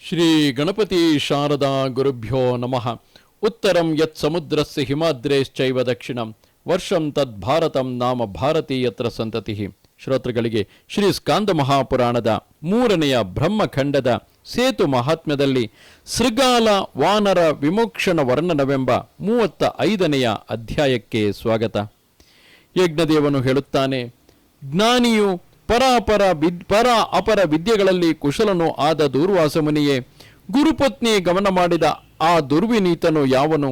ಶ್ರೀ ಗಣಪತಿ ಶಾರದಾ ಗುರುಭ್ಯೋ ನಮಃ. ಉತ್ತರಂ ಯತ್ ಸಮುದ್ರಸ್ಯ ಹಿಮಾದ್ರೇಶ್ಚೈವ ದಕ್ಷಿಣಂ ವರ್ಷಂ ತದ್ ಭಾರತಂ ನಾಮ ಭಾರತೀಯತ್ರ ಸಂತತಿ. ಶ್ರೋತೃಗಳಿಗೆ ಶ್ರೀ ಸ್ಕಾಂದ ಮಹಾಪುರಾಣದ 3ನೆಯ ಬ್ರಹ್ಮಖಂಡದ ಸೇತು ಮಹಾತ್ಮ್ಯದಲ್ಲಿ ಸೃಗಾಲ ವಾನರ ವಿಮೋಕ್ಷಣ ವರ್ಣನವೆಂಬ 35ನೆಯ ಅಧ್ಯಾಯಕ್ಕೆ ಸ್ವಾಗತ. ಯಜ್ಞದೇವನು ಹೇಳುತ್ತಾನೆ, ಜ್ಞಾನಿಯು ಪರ ಅಪರ ವಿದ್ಯೆಗಳಲ್ಲಿ ಕುಶಲನು ಆದ ದೂರ್ವಾಸ ಮುನಿಯೇ, ಗುರುಪತ್ನಿ ಗಮನ ಮಾಡಿದ ಆ ದುರ್ವಿನೀತನು ಯಾವನು?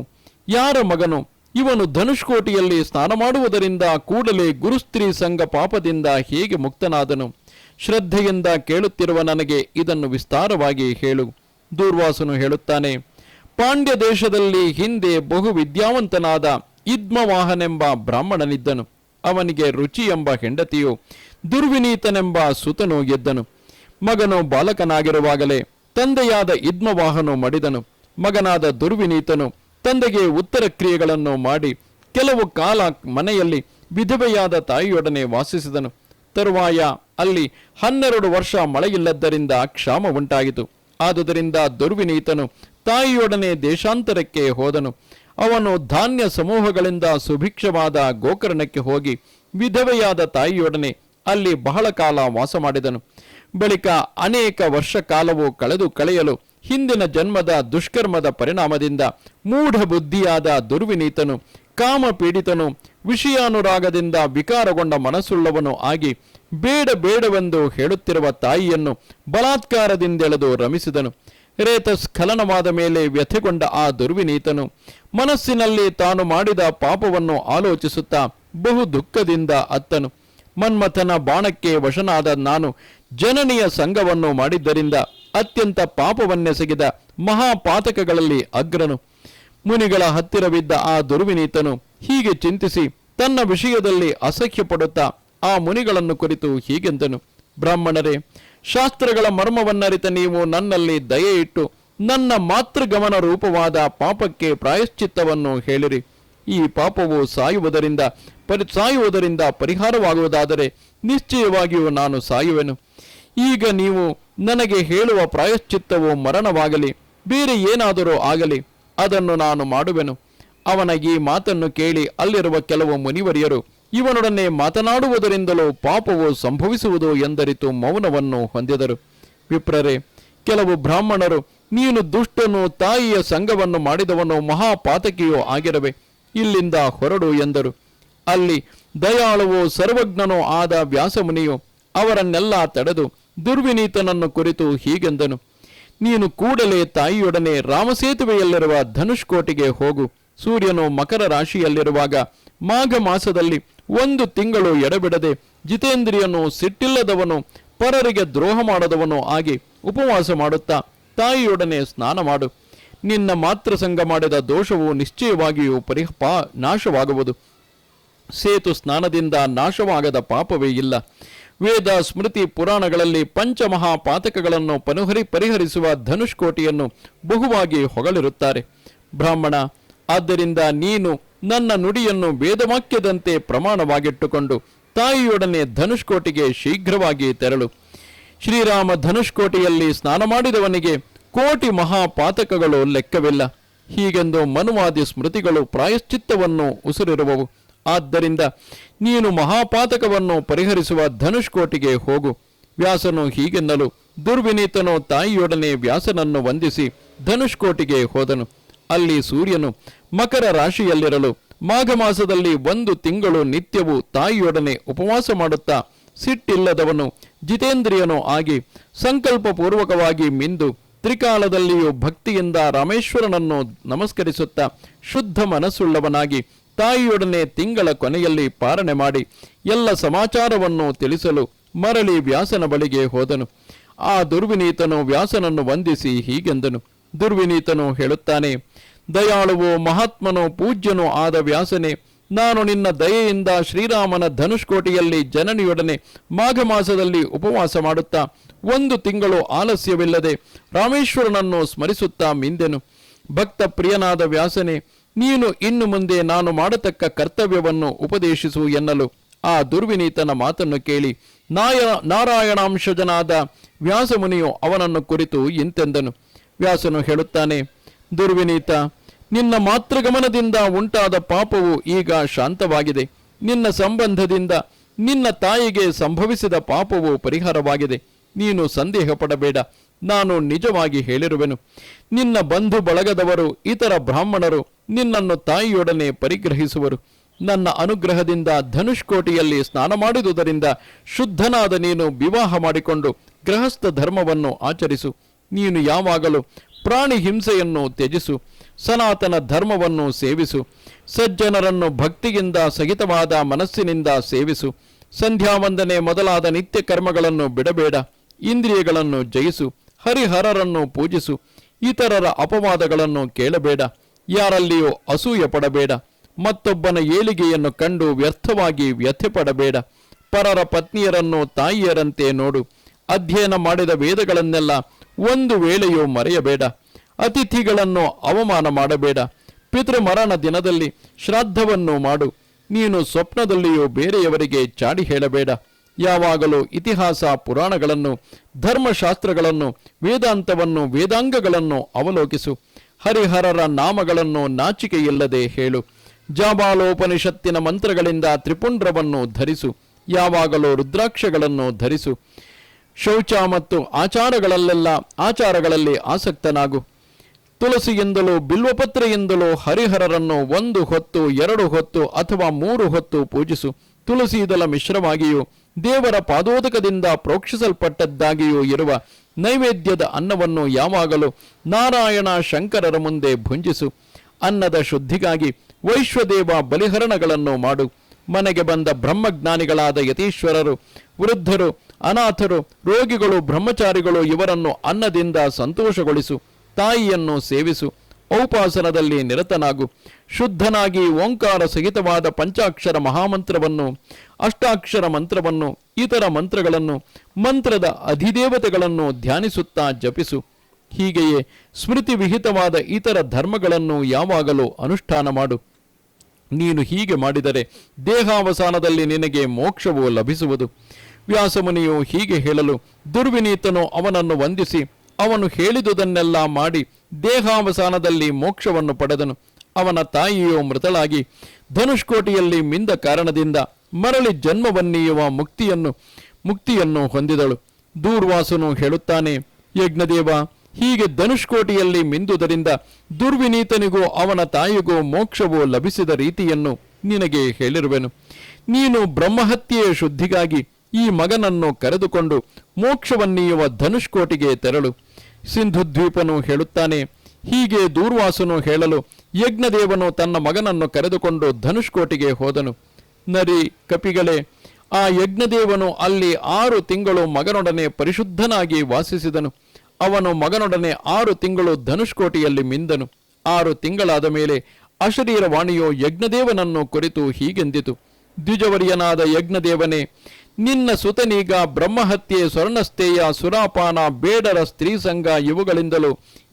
ಯಾರ ಮಗನು ಇವನು? ಧನುಷ್ಕೋಟಿಯಲ್ಲಿ ಸ್ನಾನ ಮಾಡುವುದರಿಂದ ಕೂಡಲೇ ಗುರುಸ್ತ್ರೀ ಸಂಘ ಪಾಪದಿಂದ ಹೇಗೆ ಮುಕ್ತನಾದನು? ಶ್ರದ್ಧೆಯಿಂದ ಕೇಳುತ್ತಿರುವ ನನಗೆ ಇದನ್ನು ವಿಸ್ತಾರವಾಗಿ ಹೇಳು. ದೂರ್ವಾಸನು ಹೇಳುತ್ತಾನೆ, ಪಾಂಡ್ಯ ದೇಶದಲ್ಲಿ ಹಿಂದೆ ಬಹು ವಿದ್ಯಾವಂತನಾದ ಇದ್ಮವಾಹನೆಂಬ ಬ್ರಾಹ್ಮಣನಿದ್ದನು. ಅವನಿಗೆ ರುಚಿ ಎಂಬ ಹೆಂಡತಿಯು, ದುರ್ವಿನೀತನೆಂಬ ಸುತನು ಎದ್ದನು. ಮಗನು ಬಾಲಕನಾಗಿರುವಾಗಲೇ ತಂದೆಯಾದ ಇದ್ಮವಾಹನು ಮಡಿದನು. ಮಗನಾದ ದುರ್ವಿನೀತನು ತಂದೆಗೆ ಉತ್ತರ ಕ್ರಿಯೆಗಳನ್ನು ಮಾಡಿ ಕೆಲವು ಕಾಲ ಮನೆಯಲ್ಲಿ ವಿಧವೆಯಾದ ತಾಯಿಯೊಡನೆ ವಾಸಿಸಿದನು. ತರುವಾಯ ಅಲ್ಲಿ 12 ವರ್ಷ ಮಳೆಯಿಲ್ಲದ್ದರಿಂದ ಕ್ಷಾಮ ಉಂಟಾಯಿತು. ಆದುದರಿಂದ ದುರ್ವಿನೀತನು ತಾಯಿಯೊಡನೆ ದೇಶಾಂತರಕ್ಕೆ ಹೋದನು. ಅವನು ಧಾನ್ಯ ಸಮೂಹಗಳಿಂದ ಸುಭಿಕ್ಷವಾದ ಗೋಕರ್ಣಕ್ಕೆ ಹೋಗಿ ವಿಧವೆಯಾದ ತಾಯಿಯೊಡನೆ ಅಲ್ಲಿ ಬಹಳ ಕಾಲ ವಾಸ ಮಾಡಿದನು. ಬಳಿಕ ಅನೇಕ ವರ್ಷ ಕಾಲವು ಕಳೆಯಲು ಹಿಂದಿನ ಜನ್ಮದ ದುಷ್ಕರ್ಮದ ಪರಿಣಾಮದಿಂದ ಮೂಢ ಬುದ್ಧಿಯಾದ ದುರ್ವಿನೀತನು ಕಾಮ ಪೀಡಿತನು, ವಿಷಯಾನುರಾಗದಿಂದ ವಿಕಾರಗೊಂಡ ಮನಸ್ಸುಳ್ಳವನು ಆಗಿ ಬೇಡವೆಂದು ಹೇಳುತ್ತಿರುವ ತಾಯಿಯನ್ನು ಬಲಾತ್ಕಾರದಿಂದೆಳೆದು ರಮಿಸಿದನು. ರೇತಸ್ಖಲನವಾದ ಮೇಲೆ ವ್ಯಥೆಗೊಂಡ ಆ ದುರ್ವಿನೀತನು ಮನಸ್ಸಿನಲ್ಲಿ ತಾನು ಮಾಡಿದ ಪಾಪವನ್ನು ಆಲೋಚಿಸುತ್ತಾ ಬಹು ದುಃಖದಿಂದ ಅತ್ತನು. ಮನ್ಮಥನ ಬಾಣಕ್ಕೆ ವಶನಾದ ನಾನು ಜನನಿಯ ಸಂಘವನ್ನು ಮಾಡಿದ್ದರಿಂದ ಅತ್ಯಂತ ಪಾಪವನ್ನೆಸಗಿದ ಮಹಾಪಾತಕಗಳಲ್ಲಿ ಅಗ್ರನು. ಮುನಿಗಳ ಹತ್ತಿರವಿದ್ದ ಆ ದುರ್ವಿನೀತನು ಹೀಗೆ ಚಿಂತಿಸಿ ತನ್ನ ವಿಷಯದಲ್ಲಿ ಅಸಹ್ಯ ಪಡುತ್ತಾ ಆ ಮುನಿಗಳನ್ನು ಕುರಿತು ಹೀಗೆಂದನು, ಬ್ರಾಹ್ಮಣರೇ, ಶಾಸ್ತ್ರಗಳ ಮರ್ಮವನ್ನರಿತ ನೀವು ನನ್ನಲ್ಲಿ ದಯೆ ಇಟ್ಟು ನನ್ನ ಮಾತೃಗಮನ ರೂಪವಾದ ಪಾಪಕ್ಕೆ ಪ್ರಾಯಶ್ಚಿತ್ತವನ್ನು ಹೇಳಿರಿ. ಈ ಪಾಪವು ಸಾಯುವುದರಿಂದ ಪರಿಹಾರವಾಗುವುದಾದರೆ ನಿಶ್ಚಯವಾಗಿಯೂ ನಾನು ಸಾಯುವೆನು. ಈಗ ನೀವು ನನಗೆ ಹೇಳುವ ಪ್ರಾಯಶ್ಚಿತ್ತವು ಮರಣವಾಗಲಿ ಬೇರೆ ಏನಾದರೂ ಆಗಲಿ, ಅದನ್ನು ನಾನು ಮಾಡುವೆನು. ಅವನ ಈ ಮಾತನ್ನು ಕೇಳಿ ಅಲ್ಲಿರುವ ಕೆಲವು ಮುನಿವರಿಯರು ಇವನೊಡನೆ ಮಾತನಾಡುವುದರಿಂದಲೂ ಪಾಪವು ಸಂಭವಿಸುವುದು ಎಂದರಿತು ಮೌನವನ್ನು ಹೊಂದಿದರು. ವಿಪ್ರರೇ, ಕೆಲವು ಬ್ರಾಹ್ಮಣರು, ನೀನು ದುಷ್ಟನು, ತಾಯಿಯ ಸಂಘವನ್ನು ಮಾಡಿದವನು, ಮಹಾಪಾತಕಿಯೋ ಆಗಿರವೆ, ಇಲ್ಲಿಂದ ಹೊರಡು ಎಂದರು. ಅಲ್ಲಿ ದಯಾಳುವೋ ಸರ್ವಜ್ಞನೋ ಆದ ವ್ಯಾಸಮುನಿಯು ಅವರನ್ನೆಲ್ಲ ತಡೆದು ದುರ್ವಿನೀತನನ್ನು ಕುರಿತು ಹೀಗೆಂದನು, ನೀನು ಕೂಡಲೇ ತಾಯಿಯೊಡನೆ ರಾಮಸೇತುವೆಯಲ್ಲಿರುವ ಧನುಷ್ಕೋಟಿಗೆ ಹೋಗು. ಸೂರ್ಯನು ಮಕರ ರಾಶಿಯಲ್ಲಿರುವಾಗ ಮಾಘ ಮಾಸದಲ್ಲಿ 1 ತಿಂಗಳು ಎಡಬಿಡದೆ ಜಿತೇಂದ್ರಿಯನು, ಸಿಟ್ಟಿಲ್ಲದವನು, ಪರರಿಗೆ ದ್ರೋಹ ಮಾಡದವನು ಆಗಿ ಉಪವಾಸ ಮಾಡುತ್ತಾ ತಾಯಿಯೊಡನೆ ಸ್ನಾನ ಮಾಡು. ನಿನ್ನ ಮಾತೃಸಂಗ ಮಾಡಿದ ದೋಷವು ನಿಶ್ಚಯವಾಗಿಯೂ ನಾಶವಾಗುವುದು. ಸೇತು ಸ್ನಾನದಿಂದ ನಾಶವಾಗದ ಪಾಪವೇ ಇಲ್ಲ. ವೇದ ಸ್ಮೃತಿ ಪುರಾಣಗಳಲ್ಲಿ ಪಂಚಮಹಾಪಾತಕಗಳನ್ನು ಪರಿಹರಿಸುವ ಧನುಷ್ಕೋಟಿಯನ್ನು ಬಹುವಾಗಿ ಹೊಗಳಿರುತ್ತಾರೆ. ಬ್ರಾಹ್ಮಣ, ಆದ್ದರಿಂದ ನೀನು ನನ್ನ ನುಡಿಯನ್ನು ವೇದವಾಕ್ಯದಂತೆ ಪ್ರಮಾಣವಾಗಿಟ್ಟುಕೊಂಡು ತಾಯಿಯೊಡನೆ ಧನುಷ್ಕೋಟಿಗೆ ಶೀಘ್ರವಾಗಿ ತೆರಳು. ಶ್ರೀರಾಮ ಧನುಷ್ಕೋಟಿಯಲ್ಲಿ ಸ್ನಾನ ಮಾಡಿದವನಿಗೆ ಕೋಟಿ ಮಹಾಪಾತಕಗಳು ಲೆಕ್ಕವಿಲ್ಲ. ಹೀಗೆಂದು ಮನುವಾದಿ ಸ್ಮೃತಿಗಳು ಪ್ರಾಯಶ್ಚಿತ್ತವನ್ನು ಉಸಿರಿರುವವು. ಆದ್ದರಿಂದ ನೀನು ಮಹಾಪಾತಕವನ್ನು ಪರಿಹರಿಸುವ ಧನುಷ್ಕೋಟಿಗೆ ಹೋಗು. ವ್ಯಾಸನು ಹೀಗೆನ್ನಲು ದುರ್ವಿನೀತನು ತಾಯಿಯೊಡನೆ ವ್ಯಾಸನನ್ನು ವಂದಿಸಿ ಧನುಷ್ಕೋಟಿಗೆ ಹೋದನು. ಅಲ್ಲಿ ಸೂರ್ಯನು ಮಕರ ರಾಶಿಯಲ್ಲಿರಲು ಮಾಘ ಮಾಸದಲ್ಲಿ 1 ತಿಂಗಳು ನಿತ್ಯವೂ ತಾಯಿಯೊಡನೆ ಉಪವಾಸ ಮಾಡುತ್ತಾ ಸಿಟ್ಟಿಲ್ಲದವನು, ಜಿತೇಂದ್ರಿಯನೂ ಆಗಿ ಸಂಕಲ್ಪಪೂರ್ವಕವಾಗಿ ಮಿಂದು ತ್ರಿಕಾಲದಲ್ಲಿಯೂ ಭಕ್ತಿಯಿಂದ ರಾಮೇಶ್ವರನನ್ನು ನಮಸ್ಕರಿಸುತ್ತಾ ಶುದ್ಧ ಮನಸ್ಸುಳ್ಳವನಾಗಿ ತಾಯಿಯೊಡನೆ ತಿಂಗಳ ಕೊನೆಯಲ್ಲಿ ಪಾರಣೆ ಮಾಡಿ ಎಲ್ಲ ಸಮಾಚಾರವನ್ನು ತಿಳಿಸಲು ಮರಳಿ ವ್ಯಾಸನ ಬಳಿಗೆ ಹೋದನು. ಆ ದುರ್ವಿನೀತನು ವ್ಯಾಸನನ್ನು ವಂದಿಸಿ ಹೀಗೆಂದನು. ದುರ್ವಿನೀತನು ಹೇಳುತ್ತಾನೆ, ದಯಾಳುವೋ ಮಹಾತ್ಮನೋ ಪೂಜ್ಯನೋ ಆದ ವ್ಯಾಸನೇ, ನಾನು ನಿನ್ನ ದಯೆಯಿಂದ ಶ್ರೀರಾಮನ ಧನುಷ್ಕೋಟಿಯಲ್ಲಿ ಜನನಿಯೊಡನೆ ಮಾಘ ಮಾಸದಲ್ಲಿ ಉಪವಾಸ ಮಾಡುತ್ತಾ 1 ತಿಂಗಳು ಆಲಸ್ಯವಿಲ್ಲದೆ ರಾಮೇಶ್ವರನನ್ನು ಸ್ಮರಿಸುತ್ತಾ ಮಿಂದೆನು. ಭಕ್ತ ಪ್ರಿಯನಾದ ವ್ಯಾಸನೇ, ನೀನು ಇನ್ನು ಮುಂದೆ ನಾನು ಮಾಡತಕ್ಕ ಕರ್ತವ್ಯವನ್ನು ಉಪದೇಶಿಸು ಎನ್ನಲು ಆ ದುರ್ವಿನೀತನ ಮಾತನ್ನು ಕೇಳಿ ನಾರಾಯಣಾಂಶಜನಾದ ವ್ಯಾಸಮುನಿಯು ಅವನನ್ನು ಕುರಿತು ಇಂತೆಂದನು. ವ್ಯಾಸನು ಹೇಳುತ್ತಾನೆ, ದುರ್ವಿನೀತ, ನಿನ್ನ ಮಾತೃಗಮನದಿಂದ ಉಂಟಾದ ಪಾಪವು ಈಗ ಶಾಂತವಾಗಿದೆ. ನಿನ್ನ ಸಂಬಂಧದಿಂದ ನಿನ್ನ ತಾಯಿಗೆ ಸಂಭವಿಸಿದ ಪಾಪವು ಪರಿಹಾರವಾಗಿದೆ. ನೀನು ಸಂದೇಹ ಪಡಬೇಡ, ನಾನು ನಿಜವಾಗಿ ಹೇಳಿರುವೆನು. ನಿನ್ನ ಬಂಧು ಬಳಗದವರು, ಇತರ ಬ್ರಾಹ್ಮಣರು ನಿನ್ನನ್ನು ತಾಯಿಯೊಡನೆ ಪರಿಗ್ರಹಿಸುವರು. ನನ್ನ ಅನುಗ್ರಹದಿಂದ ಧನುಷ್ಕೋಟಿಯಲ್ಲಿ ಸ್ನಾನ ಮಾಡಿದುದರಿಂದ ಶುದ್ಧನಾದ ನೀನು ವಿವಾಹ ಮಾಡಿಕೊಂಡು ಗೃಹಸ್ಥ ಧರ್ಮವನ್ನು ಆಚರಿಸು. ನೀನು ಯಾವಾಗಲೂ ಪ್ರಾಣಿ ಹಿಂಸೆಯನ್ನು ತ್ಯಜಿಸು. ಸನಾತನ ಧರ್ಮವನ್ನು ಸೇವಿಸು. ಸಜ್ಜನರನ್ನು ಭಕ್ತಿಯಿಂದ ಸಹಿತವಾದ ಮನಸ್ಸಿನಿಂದ ಸೇವಿಸು. ಸಂಧ್ಯಾವಂದನೆ ಮೊದಲಾದ ನಿತ್ಯ ಕರ್ಮಗಳನ್ನು ಬಿಡಬೇಡ. ಇಂದ್ರಿಯಗಳನ್ನು ಜಯಿಸು. ಹರಿಹರರನ್ನು ಪೂಜಿಸು. ಇತರರ ಅಪವಾದಗಳನ್ನು ಕೇಳಬೇಡ. ಯಾರಲ್ಲಿಯೂ ಅಸೂಯೆ ಪಡಬೇಡ. ಮತ್ತೊಬ್ಬನ ಏಳಿಗೆಯನ್ನು ಕಂಡು ವ್ಯರ್ಥವಾಗಿ ವ್ಯಥೆ ಪಡಬೇಡ. ಪರರ ಪತ್ನಿಯರನ್ನು ತಾಯಿಯರಂತೆ ನೋಡು. ಅಧ್ಯಯನ ಮಾಡಿದ ವೇದಗಳನ್ನೆಲ್ಲ ಒಂದು ವೇಳೆಯೂ ಮರೆಯಬೇಡ. ಅತಿಥಿಗಳನ್ನು ಅವಮಾನ ಮಾಡಬೇಡ. ಪಿತೃಮರಣ ದಿನದಲ್ಲಿ ಶ್ರಾದ್ದವನ್ನು ಮಾಡು. ನೀನು ಸ್ವಪ್ನದಲ್ಲಿಯೂ ಬೇರೆಯವರಿಗೆ ಚಾಡಿ ಹೇಳಬೇಡ. ಯಾವಾಗಲೂ ಇತಿಹಾಸ ಪುರಾಣಗಳನ್ನು, ಧರ್ಮಶಾಸ್ತ್ರಗಳನ್ನು, ವೇದಾಂತವನ್ನು, ವೇದಾಂಗಗಳನ್ನು ಅವಲೋಕಿಸು. ಹರಿಹರರ ನಾಮಗಳನ್ನು ನಾಚಿಕೆಯಿಲ್ಲದೆ ಹೇಳು. ಜಾಬಾಲೋಪನಿಷತ್ತಿನ ಮಂತ್ರಗಳಿಂದ ತ್ರಿಪುಂಡ್ರವನ್ನು ಧರಿಸು. ಯಾವಾಗಲೂ ರುದ್ರಾಕ್ಷಗಳನ್ನು ಧರಿಸು. ಶೌಚ ಮತ್ತು ಆಚಾರಗಳಲ್ಲಿ ಆಸಕ್ತನಾಗು. ತುಳಸಿಯಿಂದಲೂ ಬಿಲ್ವಪತ್ರೆಯಿಂದಲೂ ಹರಿಹರರನ್ನು 1 ಹೊತ್ತು, 2 ಹೊತ್ತು ಅಥವಾ 3 ಹೊತ್ತು ಪೂಜಿಸು. ತುಳಸಿ ಇದಲ ಮಿಶ್ರವಾಗಿಯೂ ದೇವರ ಪಾದೋದಕದಿಂದ ಪ್ರೋಕ್ಷಿಸಲ್ಪಟ್ಟದ್ದಾಗಿಯೂ ಇರುವ ನೈವೇದ್ಯದ ಅನ್ನವನ್ನು ಯಾವಾಗಲೂ ನಾರಾಯಣ ಶಂಕರರ ಮುಂದೆ ಭುಂಜಿಸು. ಅನ್ನದ ಶುದ್ಧಿಗಾಗಿ ವೈಶ್ವದೇವ ಬಲಿಹರಣಗಳನ್ನು ಮಾಡು. ಮನೆಗೆ ಬಂದ ಬ್ರಹ್ಮಜ್ಞಾನಿಗಳಾದ ಯತೀಶ್ವರರು, ವೃದ್ಧರು, ಅನಾಥರು, ರೋಗಿಗಳು, ಬ್ರಹ್ಮಚಾರಿಗಳು ಇವರನ್ನು ಅನ್ನದಿಂದ ಸಂತೋಷಗೊಳಿಸು. ತಾಯಿಯನ್ನು ಸೇವಿಸು. ಔಪಾಸನದಲ್ಲಿ ನಿರತನಾಗು. ಶುದ್ಧನಾಗಿ ಓಂಕಾರ ಸಹಿತವಾದ ಪಂಚಾಕ್ಷರ ಮಹಾಮಂತ್ರವನ್ನು, ಅಷ್ಟಾಕ್ಷರ ಮಂತ್ರವನ್ನು, ಇತರ ಮಂತ್ರಗಳನ್ನು, ಮಂತ್ರದ ಅಧಿದೇವತೆಗಳನ್ನು ಧ್ಯಾನಿಸುತ್ತಾ ಜಪಿಸು. ಹೀಗೆಯೇ ಸ್ಮೃತಿ ವಿಹಿತವಾದ ಇತರ ಧರ್ಮಗಳನ್ನು ಯಾವಾಗಲೂ ಅನುಷ್ಠಾನ ಮಾಡು. ನೀನು ಹೀಗೆ ಮಾಡಿದರೆ ದೇಹಾವಸಾನದಲ್ಲಿ ನಿನಗೆ ಮೋಕ್ಷವು ಲಭಿಸುವುದು. ವ್ಯಾಸಮುನಿಯು ಹೀಗೆ ಹೇಳಲು ದುರ್ವಿನೀತನು ಅವನನ್ನು ವಂದಿಸಿ ಅವನು ಹೇಳಿದುದನ್ನೆಲ್ಲ ಮಾಡಿ ದೇಹಾವಸಾನದಲ್ಲಿ ಮೋಕ್ಷವನ್ನು ಪಡೆದನು. ಅವನ ತಾಯಿಯು ಮೃತಳಾಗಿ ಧನುಷ್ಕೋಟಿಯಲ್ಲಿ ಮಿಂದ ಕಾರಣದಿಂದ ಮರಳಿ ಜನ್ಮವನ್ನೀಯುವ ಮುಕ್ತಿಯನ್ನು ಹೊಂದಿದಳು. ದೂರ್ವಾಸನು ಹೇಳುತ್ತಾನೆ, ಯಜ್ಞದೇವ, ಹೀಗೆ ಧನುಷ್ಕೋಟಿಯಲ್ಲಿ ಮಿಂದುದರಿಂದ ದುರ್ವಿನೀತನಿಗೂ ಅವನ ತಾಯಿಗೂ ಮೋಕ್ಷವು ಲಭಿಸಿದ ರೀತಿಯನ್ನು ನಿನಗೆ ಹೇಳಿರುವೆನು. ನೀನು ಬ್ರಹ್ಮಹತ್ಯೆಯ ಶುದ್ಧಿಗಾಗಿ ಈ ಮಗನನ್ನು ಕರೆದುಕೊಂಡು ಮೋಕ್ಷವನ್ನೀಯುವ ಧನುಷ್ಕೋಟಿಗೆ ತೆರಳು. ಸಿಂಧುದ್ವೀಪನು ಹೇಳುತ್ತಾನೆ, ಹೀಗೆ ದೂರ್ವಾಸನು ಹೇಳಲು ಯಜ್ಞದೇವನು ತನ್ನ ಮಗನನ್ನು ಕರೆದುಕೊಂಡು ಧನುಷ್ಕೋಟಿಗೆ ಹೋದನು. ನರಿ, ಕಪಿಗಳೇ, ಆ ಯಜ್ಞದೇವನು ಅಲ್ಲಿ 6 ತಿಂಗಳು ಮಗನೊಡನೆ ಪರಿಶುದ್ಧನಾಗಿ ವಾಸಿಸಿದನು. ಅವನು ಮಗನೊಡನೆ 6 ತಿಂಗಳು ಧನುಷ್ಕೋಟಿಯಲ್ಲಿ ಮಿಂದನು. 6 ತಿಂಗಳಾದ ಮೇಲೆ ಅಶರೀರವಾಣಿಯು ಯಜ್ಞದೇವನನ್ನು ಕುರಿತು ಹೀಗೆಂದಿತು, ದ್ವಿಜವರ್ಯನಾದ ಯಜ್ಞದೇವನೇ, ನಿನ್ನ ಸುತನೀಗ ಬ್ರಹ್ಮಹತ್ಯೆ, ಸ್ವರ್ಣಸ್ಥೇಯ, ಸುರಾಪಾನ, ಬೇಡರ ಸ್ತ್ರೀ ಸಂಘ ಇವುಗಳಿಂದಲೂ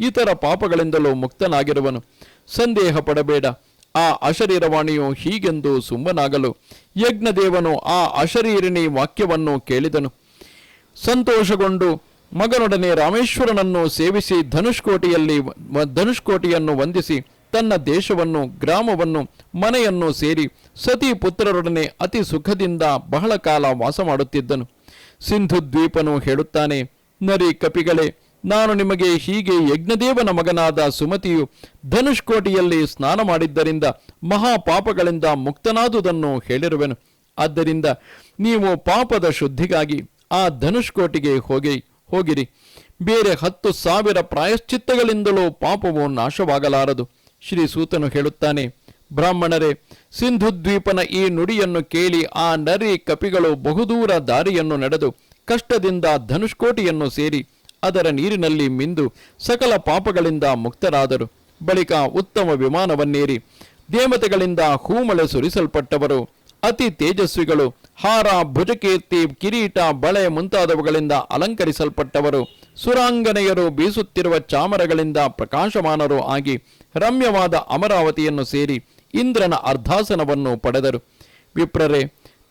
ಇತರ ಪಾಪಗಳಿಂದಲೂ ಮುಕ್ತನಾಗಿರುವನು. ಸಂದೇಹ ಪಡಬೇಡ. ಆ ಅಶರೀರವಾಣಿಯು ಹೀಗೆಂದು ಸುಮ್ಮನಾಗಲು ಯಜ್ಞದೇವನು ಆ ಅಶರೀರಿಣಿ ವಾಕ್ಯವನ್ನು ಕೇಳಿದನು. ಸಂತೋಷಗೊಂಡು ಮಗನೊಡನೆ ರಾಮೇಶ್ವರನನ್ನು ಸೇವಿಸಿ ಧನುಷ್ಕೋಟಿಯನ್ನು ವಂದಿಸಿ ತನ್ನ ದೇಶವನ್ನು, ಗ್ರಾಮವನ್ನು, ಮನೆಯನ್ನು ಸೇರಿ ಸತಿ ಪುತ್ರರೊಡನೆ ಅತಿ ಸುಖದಿಂದ ಬಹಳ ಕಾಲ ವಾಸ ಮಾಡುತ್ತಿದ್ದನು. ಸಿಂಧುದ್ವೀಪನು ಹೇಳುತ್ತಾನೆ, ನರಿ, ಕಪಿಗಳೇ, ನಾನು ನಿಮಗೆ ಹೀಗೆ ಯಜ್ಞದೇವನ ಮಗನಾದ ಸುಮತಿಯು ಧನುಷ್ಕೋಟಿಯಲ್ಲಿ ಸ್ನಾನ ಮಾಡಿದ್ದರಿಂದ ಮಹಾಪಾಪಗಳಿಂದ ಮುಕ್ತನಾದುದನ್ನು ಹೇಳಿರುವೆನು. ಆದ್ದರಿಂದ ನೀವು ಪಾಪದ ಶುದ್ಧಿಗಾಗಿ ಆ ಧನುಷ್ಕೋಟಿಗೆ ಹೋಗಿರಿ. ಬೇರೆ 10,000 ಪ್ರಾಯಶ್ಚಿತ್ತಗಳಿಂದಲೂ ಪಾಪವು ನಾಶವಾಗಲಾರದು. ಶ್ರೀ ಸೂತನು ಹೇಳುತ್ತಾನೆ, ಬ್ರಾಹ್ಮಣರೇ, ಸಿಂಧುದ್ವೀಪನ ಈ ನುಡಿಯನ್ನು ಕೇಳಿ ಆ ನರಿ, ಕಪಿಗಳು ಬಹುದೂರ ದಾರಿಯನ್ನು ನಡೆದು ಕಷ್ಟದಿಂದ ಧನುಷ್ಕೋಟಿಯನ್ನು ಸೇರಿ ಅದರ ನೀರಿನಲ್ಲಿ ಮಿಂದು ಸಕಲ ಪಾಪಗಳಿಂದ ಮುಕ್ತರಾದರು. ಬಳಿಕ ಉತ್ತಮ ವಿಮಾನವನ್ನೇರಿ ದೇವತೆಗಳಿಂದ ಹೂಮಳೆ ಸುರಿಸಲ್ಪಟ್ಟವರು, ಅತಿ ತೇಜಸ್ವಿಗಳು, ಹಾರ, ಭುಜಕೀರ್ತಿ, ಕಿರೀಟ, ಬಳೆ ಮುಂತಾದವುಗಳಿಂದ ಅಲಂಕರಿಸಲ್ಪಟ್ಟವರು, ಸುರಾಂಗನೆಯರು ಬೀಸುತ್ತಿರುವ ಚಾಮರಗಳಿಂದ ಪ್ರಕಾಶಮಾನರು ಆಗಿ ರಮ್ಯವಾದ ಅಮರಾವತಿಯನ್ನು ಸೇರಿ ಇಂದ್ರನ ಅರ್ಧಾಸನವನ್ನು ಪಡೆದರು. ವಿಪ್ರರೇ,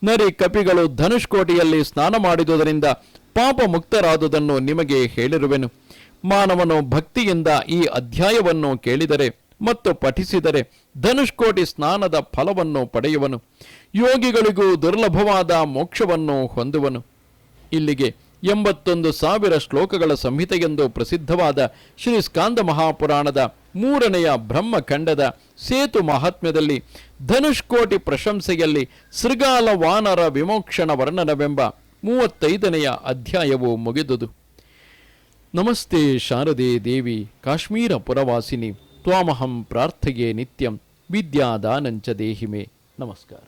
ನರಿ, ಕಪಿಗಳು ಧನುಷ್ಕೋಟಿಯಲ್ಲಿ ಸ್ನಾನ ಮಾಡಿದುದರಿಂದ ಪಾಪ ಮುಕ್ತರಾದುದನ್ನು ನಿಮಗೆ ಹೇಳಿರುವೆನು. ಮಾನವನು ಭಕ್ತಿಯಿಂದ ಈ ಅಧ್ಯಾಯವನ್ನು ಕೇಳಿದರೆ ಮತ್ತು ಪಠಿಸಿದರೆ ಧನುಷ್ಕೋಟಿ ಸ್ನಾನದ ಫಲವನ್ನು ಪಡೆಯುವನು. ಯೋಗಿಗಳಿಗೂ ದುರ್ಲಭವಾದ ಮೋಕ್ಷವನ್ನು ಹೊಂದುವನು. ಇಲ್ಲಿಗೆ 81,000 ಶ್ಲೋಕಗಳ ಸಂಹಿತೆಯೆಂದು ಪ್ರಸಿದ್ಧವಾದ ಶ್ರೀ ಸ್ಕಾಂದ ಮಹಾಪುರಾಣದ 3ನೆಯ ಬ್ರಹ್ಮಖಂಡದ ಸೇತು ಮಹಾತ್ಮ್ಯದಲ್ಲಿ ಧನುಷ್ಕೋಟಿ ಪ್ರಶಂಸೆಯಲ್ಲಿ ಶೃಗಾಲ ವಾನರ ವಿಮೋಕ್ಷಣ ವರ್ಣನವೆಂಬ 35ನೆಯ ಅಧ್ಯಾಯವು ಮುಗಿದುದು. ನಮಸ್ತೆ ಶಾರದೆ ದೇವಿ ಕಾಶ್ಮೀರ ಪುರವಾಸಿನಿ ತ್ವಾಮಹಂ ಪ್ರಾರ್ಥಯೇ ನಿತ್ಯಂ ವಿದ್ಯಾದಾನಂಚ ದೇಹಿಮೆ. ನಮಸ್ಕಾರ.